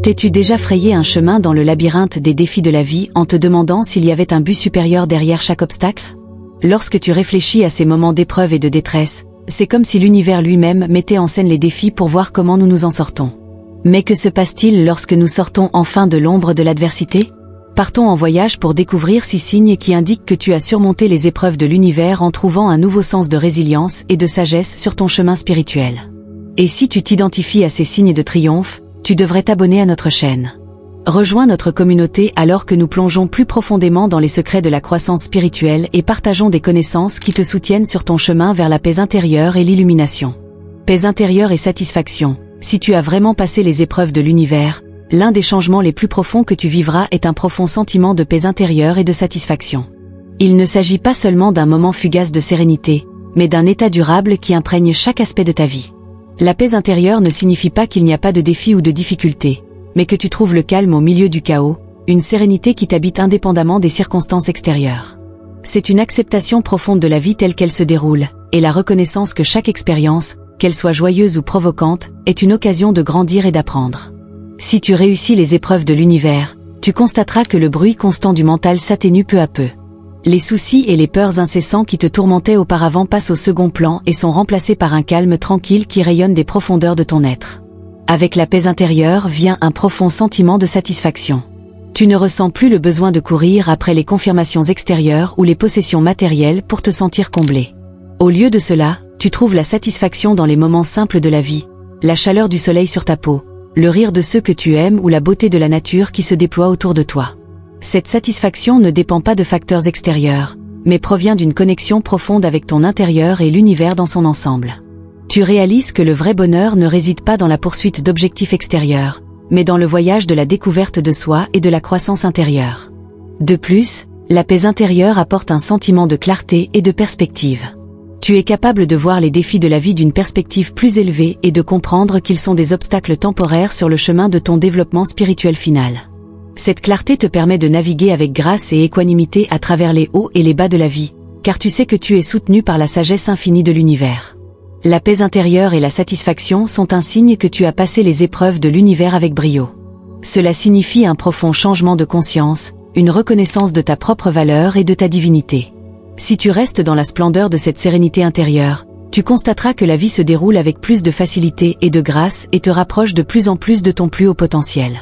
T'es-tu déjà frayé un chemin dans le labyrinthe des défis de la vie en te demandant s'il y avait un but supérieur derrière chaque obstacle? Lorsque tu réfléchis à ces moments d'épreuve et de détresse, c'est comme si l'univers lui-même mettait en scène les défis pour voir comment nous nous en sortons. Mais que se passe-t-il lorsque nous sortons enfin de l'ombre de l'adversité? Partons en voyage pour découvrir 6 signes qui indiquent que tu as surmonté les épreuves de l'univers en trouvant un nouveau sens de résilience et de sagesse sur ton chemin spirituel. Et si tu t'identifies à ces signes de triomphe, tu devrais t'abonner à notre chaîne. Rejoins notre communauté alors que nous plongeons plus profondément dans les secrets de la croissance spirituelle et partageons des connaissances qui te soutiennent sur ton chemin vers la paix intérieure et l'illumination. Paix intérieure et satisfaction. Si tu as vraiment passé les épreuves de l'univers, l'un des changements les plus profonds que tu vivras est un profond sentiment de paix intérieure et de satisfaction. Il ne s'agit pas seulement d'un moment fugace de sérénité, mais d'un état durable qui imprègne chaque aspect de ta vie. La paix intérieure ne signifie pas qu'il n'y a pas de défis ou de difficultés, mais que tu trouves le calme au milieu du chaos, une sérénité qui t'habite indépendamment des circonstances extérieures. C'est une acceptation profonde de la vie telle qu'elle se déroule, et la reconnaissance que chaque expérience, qu'elle soit joyeuse ou provocante, est une occasion de grandir et d'apprendre. Si tu réussis les épreuves de l'univers, tu constateras que le bruit constant du mental s'atténue peu à peu. Les soucis et les peurs incessants qui te tourmentaient auparavant passent au second plan et sont remplacés par un calme tranquille qui rayonne des profondeurs de ton être. Avec la paix intérieure vient un profond sentiment de satisfaction. Tu ne ressens plus le besoin de courir après les confirmations extérieures ou les possessions matérielles pour te sentir comblé. Au lieu de cela, tu trouves la satisfaction dans les moments simples de la vie, la chaleur du soleil sur ta peau, le rire de ceux que tu aimes ou la beauté de la nature qui se déploie autour de toi. Cette satisfaction ne dépend pas de facteurs extérieurs, mais provient d'une connexion profonde avec ton intérieur et l'univers dans son ensemble. Tu réalises que le vrai bonheur ne réside pas dans la poursuite d'objectifs extérieurs, mais dans le voyage de la découverte de soi et de la croissance intérieure. De plus, la paix intérieure apporte un sentiment de clarté et de perspective. Tu es capable de voir les défis de la vie d'une perspective plus élevée et de comprendre qu'ils sont des obstacles temporaires sur le chemin de ton développement spirituel final. Cette clarté te permet de naviguer avec grâce et équanimité à travers les hauts et les bas de la vie, car tu sais que tu es soutenu par la sagesse infinie de l'univers. La paix intérieure et la satisfaction sont un signe que tu as passé les épreuves de l'univers avec brio. Cela signifie un profond changement de conscience, une reconnaissance de ta propre valeur et de ta divinité. Si tu restes dans la splendeur de cette sérénité intérieure, tu constateras que la vie se déroule avec plus de facilité et de grâce et te rapproche de plus en plus de ton plus haut potentiel.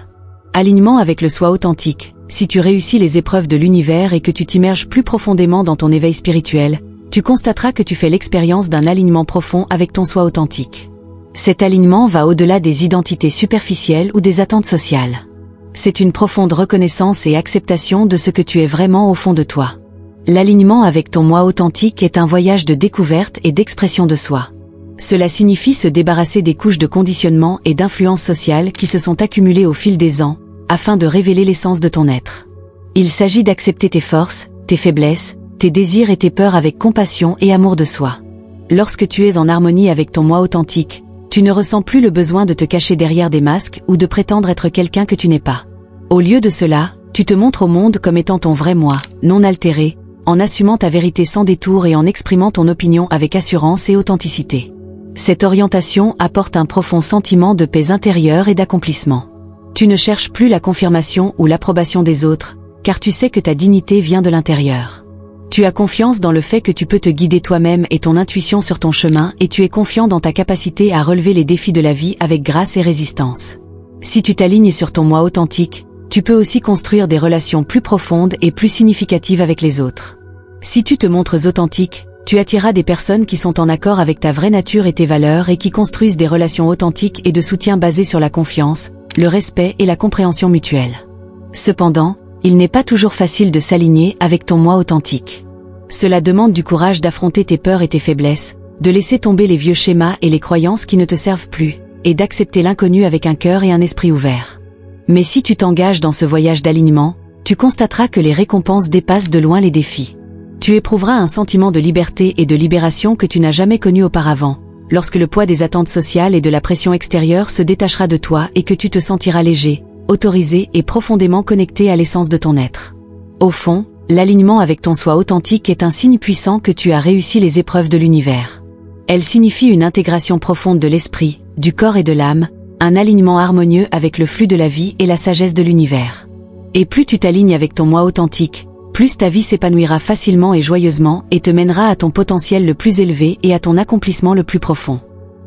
Alignement avec le soi authentique. Si tu réussis les épreuves de l'univers et que tu t'immerges plus profondément dans ton éveil spirituel, tu constateras que tu fais l'expérience d'un alignement profond avec ton soi authentique. Cet alignement va au-delà des identités superficielles ou des attentes sociales. C'est une profonde reconnaissance et acceptation de ce que tu es vraiment au fond de toi. L'alignement avec ton moi authentique est un voyage de découverte et d'expression de soi. Cela signifie se débarrasser des couches de conditionnement et d'influences sociales qui se sont accumulées au fil des ans, afin de révéler l'essence de ton être. Il s'agit d'accepter tes forces, tes faiblesses, tes désirs et tes peurs avec compassion et amour de soi. Lorsque tu es en harmonie avec ton moi authentique, tu ne ressens plus le besoin de te cacher derrière des masques ou de prétendre être quelqu'un que tu n'es pas. Au lieu de cela, tu te montres au monde comme étant ton vrai moi, non altéré, en assumant ta vérité sans détour et en exprimant ton opinion avec assurance et authenticité. Cette orientation apporte un profond sentiment de paix intérieure et d'accomplissement. Tu ne cherches plus la confirmation ou l'approbation des autres, car tu sais que ta dignité vient de l'intérieur. Tu as confiance dans le fait que tu peux te guider toi-même et ton intuition sur ton chemin et tu es confiant dans ta capacité à relever les défis de la vie avec grâce et résistance. Si tu t'alignes sur ton moi authentique, tu peux aussi construire des relations plus profondes et plus significatives avec les autres. Si tu te montres authentique, tu attireras des personnes qui sont en accord avec ta vraie nature et tes valeurs et qui construisent des relations authentiques et de soutien basées sur la confiance, le respect et la compréhension mutuelle. Cependant, il n'est pas toujours facile de s'aligner avec ton moi authentique. Cela demande du courage d'affronter tes peurs et tes faiblesses, de laisser tomber les vieux schémas et les croyances qui ne te servent plus, et d'accepter l'inconnu avec un cœur et un esprit ouverts. Mais si tu t'engages dans ce voyage d'alignement, tu constateras que les récompenses dépassent de loin les défis. Tu éprouveras un sentiment de liberté et de libération que tu n'as jamais connu auparavant, lorsque le poids des attentes sociales et de la pression extérieure se détachera de toi et que tu te sentiras léger, autorisé et profondément connecté à l'essence de ton être. Au fond, l'alignement avec ton soi authentique est un signe puissant que tu as réussi les épreuves de l'univers. Elle signifie une intégration profonde de l'esprit, du corps et de l'âme, un alignement harmonieux avec le flux de la vie et la sagesse de l'univers. Et plus tu t'alignes avec ton moi authentique, plus ta vie s'épanouira facilement et joyeusement et te mènera à ton potentiel le plus élevé et à ton accomplissement le plus profond.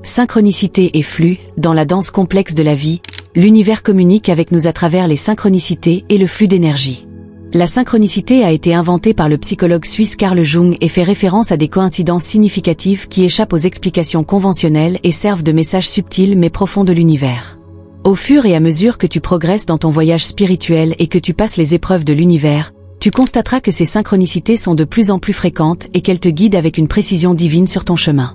Synchronicité et flux, dans la danse complexe de la vie, l'univers communique avec nous à travers les synchronicités et le flux d'énergie. La synchronicité a été inventée par le psychologue suisse Carl Jung et fait référence à des coïncidences significatives qui échappent aux explications conventionnelles et servent de messages subtils mais profonds de l'univers. Au fur et à mesure que tu progresses dans ton voyage spirituel et que tu passes les épreuves de l'univers, tu constateras que ces synchronicités sont de plus en plus fréquentes et qu'elles te guident avec une précision divine sur ton chemin.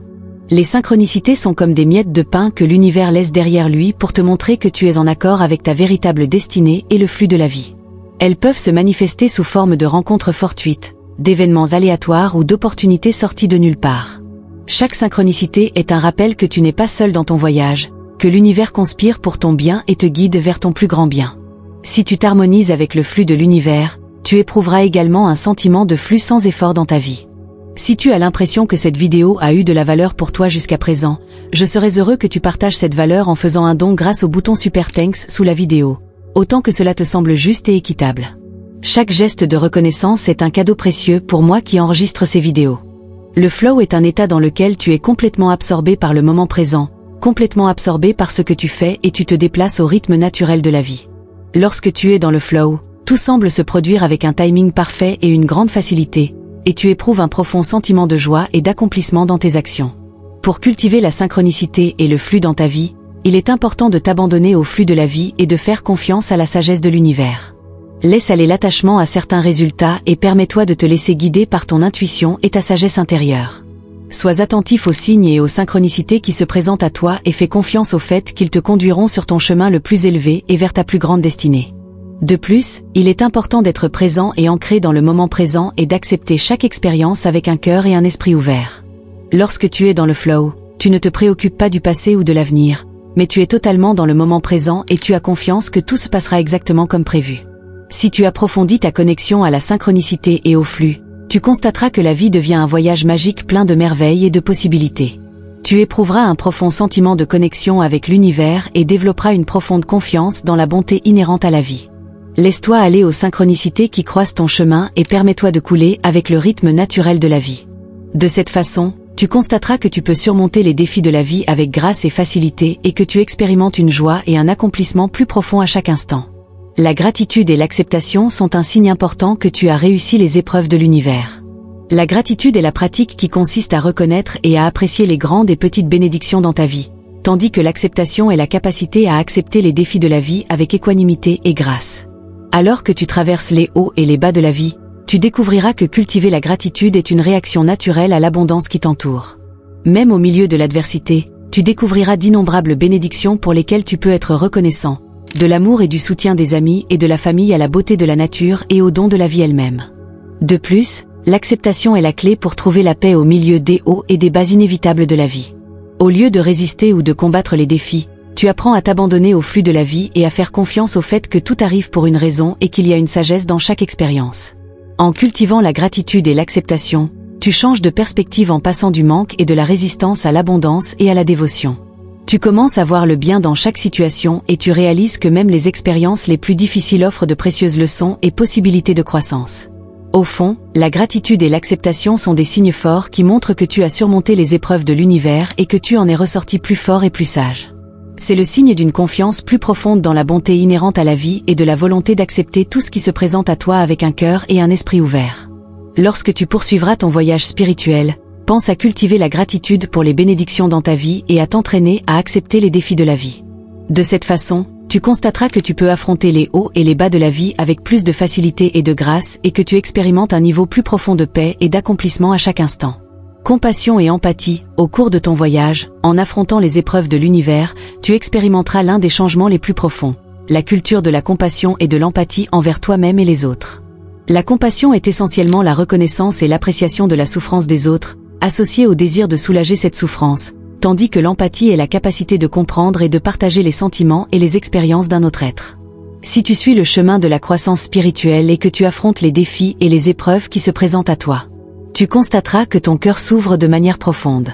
Les synchronicités sont comme des miettes de pain que l'univers laisse derrière lui pour te montrer que tu es en accord avec ta véritable destinée et le flux de la vie. Elles peuvent se manifester sous forme de rencontres fortuites, d'événements aléatoires ou d'opportunités sorties de nulle part. Chaque synchronicité est un rappel que tu n'es pas seul dans ton voyage, que l'univers conspire pour ton bien et te guide vers ton plus grand bien. Si tu t'harmonises avec le flux de l'univers, tu éprouveras également un sentiment de flux sans effort dans ta vie. Si tu as l'impression que cette vidéo a eu de la valeur pour toi jusqu'à présent, je serais heureux que tu partages cette valeur en faisant un don grâce au bouton Super Thanks sous la vidéo, autant que cela te semble juste et équitable. Chaque geste de reconnaissance est un cadeau précieux pour moi qui enregistre ces vidéos. Le flow est un état dans lequel tu es complètement absorbé par le moment présent, complètement absorbé par ce que tu fais et tu te déplaces au rythme naturel de la vie. Lorsque tu es dans le flow, tout semble se produire avec un timing parfait et une grande facilité, et tu éprouves un profond sentiment de joie et d'accomplissement dans tes actions. Pour cultiver la synchronicité et le flux dans ta vie, il est important de t'abandonner au flux de la vie et de faire confiance à la sagesse de l'univers. Laisse aller l'attachement à certains résultats et permets-toi de te laisser guider par ton intuition et ta sagesse intérieure. Sois attentif aux signes et aux synchronicités qui se présentent à toi et fais confiance au fait qu'ils te conduiront sur ton chemin le plus élevé et vers ta plus grande destinée. De plus, il est important d'être présent et ancré dans le moment présent et d'accepter chaque expérience avec un cœur et un esprit ouverts. Lorsque tu es dans le flow, tu ne te préoccupes pas du passé ou de l'avenir, mais tu es totalement dans le moment présent et tu as confiance que tout se passera exactement comme prévu. Si tu approfondis ta connexion à la synchronicité et au flux, tu constateras que la vie devient un voyage magique plein de merveilles et de possibilités. Tu éprouveras un profond sentiment de connexion avec l'univers et développeras une profonde confiance dans la bonté inhérente à la vie. Laisse-toi aller aux synchronicités qui croisent ton chemin et permets-toi de couler avec le rythme naturel de la vie. De cette façon, tu constateras que tu peux surmonter les défis de la vie avec grâce et facilité et que tu expérimentes une joie et un accomplissement plus profond à chaque instant. La gratitude et l'acceptation sont un signe important que tu as réussi les épreuves de l'univers. La gratitude est la pratique qui consiste à reconnaître et à apprécier les grandes et petites bénédictions dans ta vie, tandis que l'acceptation est la capacité à accepter les défis de la vie avec équanimité et grâce. Alors que tu traverses les hauts et les bas de la vie, tu découvriras que cultiver la gratitude est une réaction naturelle à l'abondance qui t'entoure. Même au milieu de l'adversité, tu découvriras d'innombrables bénédictions pour lesquelles tu peux être reconnaissant, de l'amour et du soutien des amis et de la famille à la beauté de la nature et au don de la vie elle-même. De plus, l'acceptation est la clé pour trouver la paix au milieu des hauts et des bas inévitables de la vie. Au lieu de résister ou de combattre les défis, tu apprends à t'abandonner au flux de la vie et à faire confiance au fait que tout arrive pour une raison et qu'il y a une sagesse dans chaque expérience. En cultivant la gratitude et l'acceptation, tu changes de perspective en passant du manque et de la résistance à l'abondance et à la dévotion. Tu commences à voir le bien dans chaque situation et tu réalises que même les expériences les plus difficiles offrent de précieuses leçons et possibilités de croissance. Au fond, la gratitude et l'acceptation sont des signes forts qui montrent que tu as surmonté les épreuves de l'univers et que tu en es ressorti plus fort et plus sage. C'est le signe d'une confiance plus profonde dans la bonté inhérente à la vie et de la volonté d'accepter tout ce qui se présente à toi avec un cœur et un esprit ouvert. Lorsque tu poursuivras ton voyage spirituel, pense à cultiver la gratitude pour les bénédictions dans ta vie et à t'entraîner à accepter les défis de la vie. De cette façon, tu constateras que tu peux affronter les hauts et les bas de la vie avec plus de facilité et de grâce et que tu expérimentes un niveau plus profond de paix et d'accomplissement à chaque instant. Compassion et empathie, au cours de ton voyage, en affrontant les épreuves de l'univers, tu expérimenteras l'un des changements les plus profonds, la culture de la compassion et de l'empathie envers toi-même et les autres. La compassion est essentiellement la reconnaissance et l'appréciation de la souffrance des autres, associée au désir de soulager cette souffrance, tandis que l'empathie est la capacité de comprendre et de partager les sentiments et les expériences d'un autre être. Si tu suis le chemin de la croissance spirituelle et que tu affrontes les défis et les épreuves qui se présentent à toi, tu constateras que ton cœur s'ouvre de manière profonde.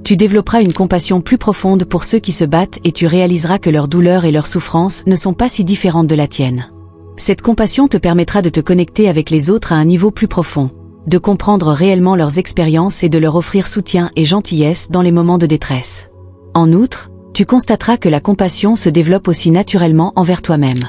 Tu développeras une compassion plus profonde pour ceux qui se battent et tu réaliseras que leurs douleurs et leurs souffrances ne sont pas si différentes de la tienne. Cette compassion te permettra de te connecter avec les autres à un niveau plus profond, de comprendre réellement leurs expériences et de leur offrir soutien et gentillesse dans les moments de détresse. En outre, tu constateras que la compassion se développe aussi naturellement envers toi-même.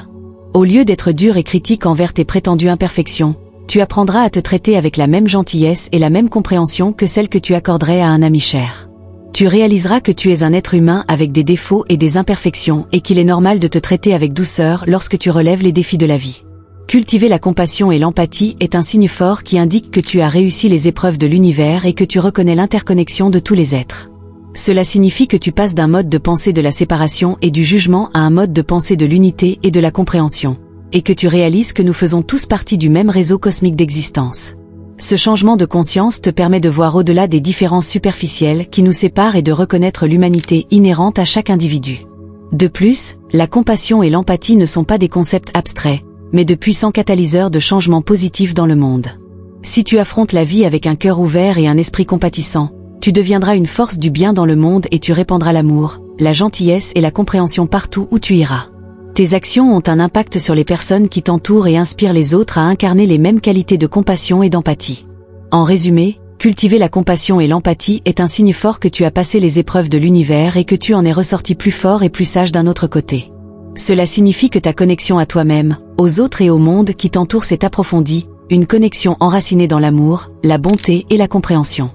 Au lieu d'être dur et critique envers tes prétendues imperfections, tu apprendras à te traiter avec la même gentillesse et la même compréhension que celle que tu accorderais à un ami cher. Tu réaliseras que tu es un être humain avec des défauts et des imperfections et qu'il est normal de te traiter avec douceur lorsque tu relèves les défis de la vie. Cultiver la compassion et l'empathie est un signe fort qui indique que tu as réussi les épreuves de l'univers et que tu reconnais l'interconnexion de tous les êtres. Cela signifie que tu passes d'un mode de pensée de la séparation et du jugement à un mode de pensée de l'unité et de la compréhension, et que tu réalises que nous faisons tous partie du même réseau cosmique d'existence. Ce changement de conscience te permet de voir au-delà des différences superficielles qui nous séparent et de reconnaître l'humanité inhérente à chaque individu. De plus, la compassion et l'empathie ne sont pas des concepts abstraits, mais de puissants catalyseurs de changements positifs dans le monde. Si tu affrontes la vie avec un cœur ouvert et un esprit compatissant, tu deviendras une force du bien dans le monde et tu répandras l'amour, la gentillesse et la compréhension partout où tu iras. Tes actions ont un impact sur les personnes qui t'entourent et inspirent les autres à incarner les mêmes qualités de compassion et d'empathie. En résumé, cultiver la compassion et l'empathie est un signe fort que tu as passé les épreuves de l'univers et que tu en es ressorti plus fort et plus sage d'un autre côté. Cela signifie que ta connexion à toi-même, aux autres et au monde qui t'entoure s'est approfondie, une connexion enracinée dans l'amour, la bonté et la compréhension.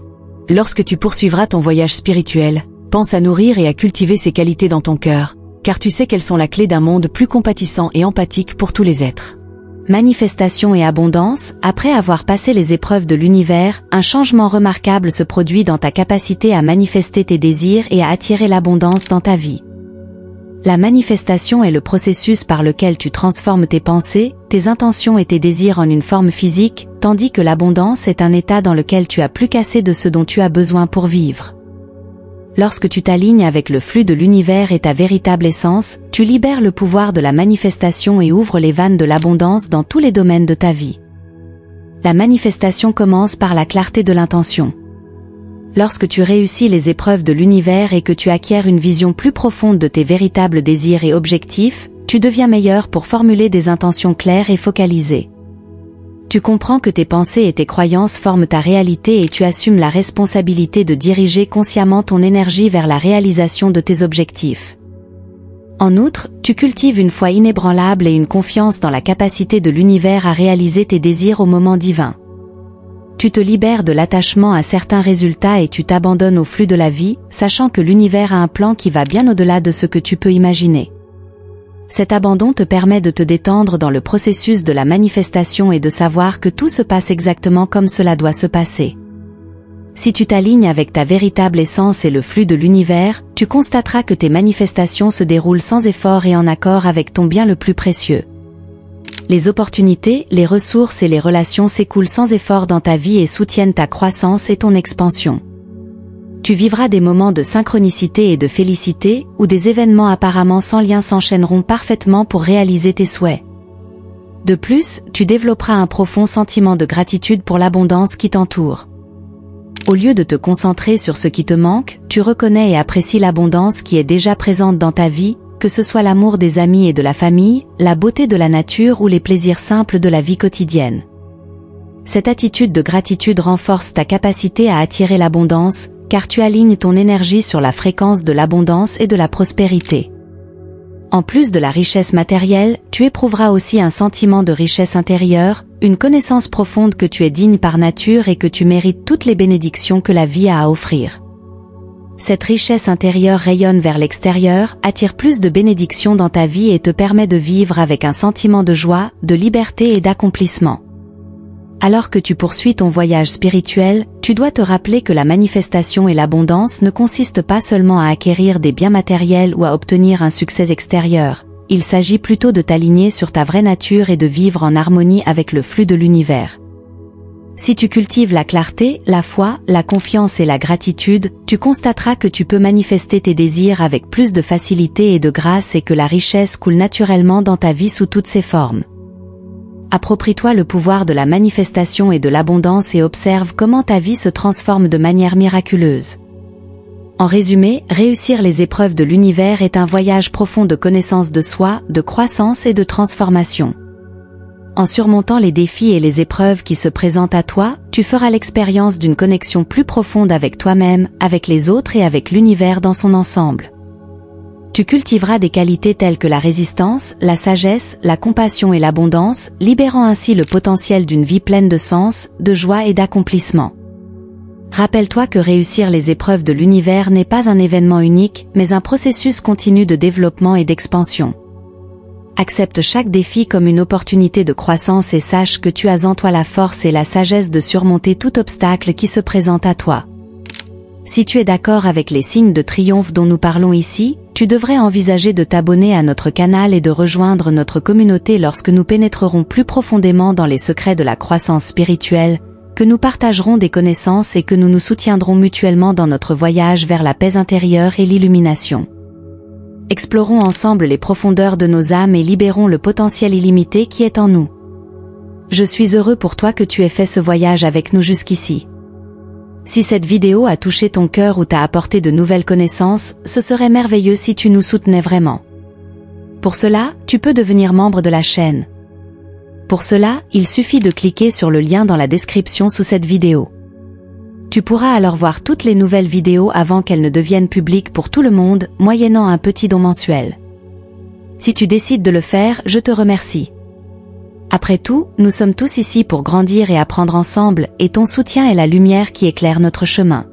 Lorsque tu poursuivras ton voyage spirituel, pense à nourrir et à cultiver ces qualités dans ton cœur, car tu sais qu'elles sont la clé d'un monde plus compatissant et empathique pour tous les êtres. Manifestation et abondance. Après avoir passé les épreuves de l'univers, un changement remarquable se produit dans ta capacité à manifester tes désirs et à attirer l'abondance dans ta vie. La manifestation est le processus par lequel tu transformes tes pensées, tes intentions et tes désirs en une forme physique, tandis que l'abondance est un état dans lequel tu as plus qu'assez de ce dont tu as besoin pour vivre. Lorsque tu t'alignes avec le flux de l'univers et ta véritable essence, tu libères le pouvoir de la manifestation et ouvres les vannes de l'abondance dans tous les domaines de ta vie. La manifestation commence par la clarté de l'intention. Lorsque tu réussis les épreuves de l'univers et que tu acquiers une vision plus profonde de tes véritables désirs et objectifs, tu deviens meilleur pour formuler des intentions claires et focalisées. Tu comprends que tes pensées et tes croyances forment ta réalité et tu assumes la responsabilité de diriger consciemment ton énergie vers la réalisation de tes objectifs. En outre, tu cultives une foi inébranlable et une confiance dans la capacité de l'univers à réaliser tes désirs au moment divin. Tu te libères de l'attachement à certains résultats et tu t'abandonnes au flux de la vie, sachant que l'univers a un plan qui va bien au-delà de ce que tu peux imaginer. Cet abandon te permet de te détendre dans le processus de la manifestation et de savoir que tout se passe exactement comme cela doit se passer. Si tu t'alignes avec ta véritable essence et le flux de l'univers, tu constateras que tes manifestations se déroulent sans effort et en accord avec ton bien le plus précieux. Les opportunités, les ressources et les relations s'écoulent sans effort dans ta vie et soutiennent ta croissance et ton expansion. Tu vivras des moments de synchronicité et de félicité, où des événements apparemment sans lien s'enchaîneront parfaitement pour réaliser tes souhaits. De plus, tu développeras un profond sentiment de gratitude pour l'abondance qui t'entoure. Au lieu de te concentrer sur ce qui te manque, tu reconnais et apprécies l'abondance qui est déjà présente dans ta vie, que ce soit l'amour des amis et de la famille, la beauté de la nature ou les plaisirs simples de la vie quotidienne. Cette attitude de gratitude renforce ta capacité à attirer l'abondance, car tu alignes ton énergie sur la fréquence de l'abondance et de la prospérité. En plus de la richesse matérielle, tu éprouveras aussi un sentiment de richesse intérieure, une connaissance profonde que tu es digne par nature et que tu mérites toutes les bénédictions que la vie a à offrir. Cette richesse intérieure rayonne vers l'extérieur, attire plus de bénédictions dans ta vie et te permet de vivre avec un sentiment de joie, de liberté et d'accomplissement. Alors que tu poursuis ton voyage spirituel, tu dois te rappeler que la manifestation et l'abondance ne consistent pas seulement à acquérir des biens matériels ou à obtenir un succès extérieur. Il s'agit plutôt de t'aligner sur ta vraie nature et de vivre en harmonie avec le flux de l'univers. Si tu cultives la clarté, la foi, la confiance et la gratitude, tu constateras que tu peux manifester tes désirs avec plus de facilité et de grâce et que la richesse coule naturellement dans ta vie sous toutes ses formes. Approprie-toi le pouvoir de la manifestation et de l'abondance et observe comment ta vie se transforme de manière miraculeuse. En résumé, réussir les épreuves de l'univers est un voyage profond de connaissance de soi, de croissance et de transformation. En surmontant les défis et les épreuves qui se présentent à toi, tu feras l'expérience d'une connexion plus profonde avec toi-même, avec les autres et avec l'univers dans son ensemble. Tu cultiveras des qualités telles que la résistance, la sagesse, la compassion et l'abondance, libérant ainsi le potentiel d'une vie pleine de sens, de joie et d'accomplissement. Rappelle-toi que réussir les épreuves de l'univers n'est pas un événement unique, mais un processus continu de développement et d'expansion. Accepte chaque défi comme une opportunité de croissance et sache que tu as en toi la force et la sagesse de surmonter tout obstacle qui se présente à toi. Si tu es d'accord avec les signes de triomphe dont nous parlons ici, tu devrais envisager de t'abonner à notre canal et de rejoindre notre communauté lorsque nous pénétrerons plus profondément dans les secrets de la croissance spirituelle, que nous partagerons des connaissances et que nous nous soutiendrons mutuellement dans notre voyage vers la paix intérieure et l'illumination. Explorons ensemble les profondeurs de nos âmes et libérons le potentiel illimité qui est en nous. Je suis heureux pour toi que tu aies fait ce voyage avec nous jusqu'ici. Si cette vidéo a touché ton cœur ou t'a apporté de nouvelles connaissances, ce serait merveilleux si tu nous soutenais vraiment. Pour cela, tu peux devenir membre de la chaîne. Pour cela, il suffit de cliquer sur le lien dans la description sous cette vidéo. Tu pourras alors voir toutes les nouvelles vidéos avant qu'elles ne deviennent publiques pour tout le monde, moyennant un petit don mensuel. Si tu décides de le faire, je te remercie. Après tout, nous sommes tous ici pour grandir et apprendre ensemble, et ton soutien est la lumière qui éclaire notre chemin.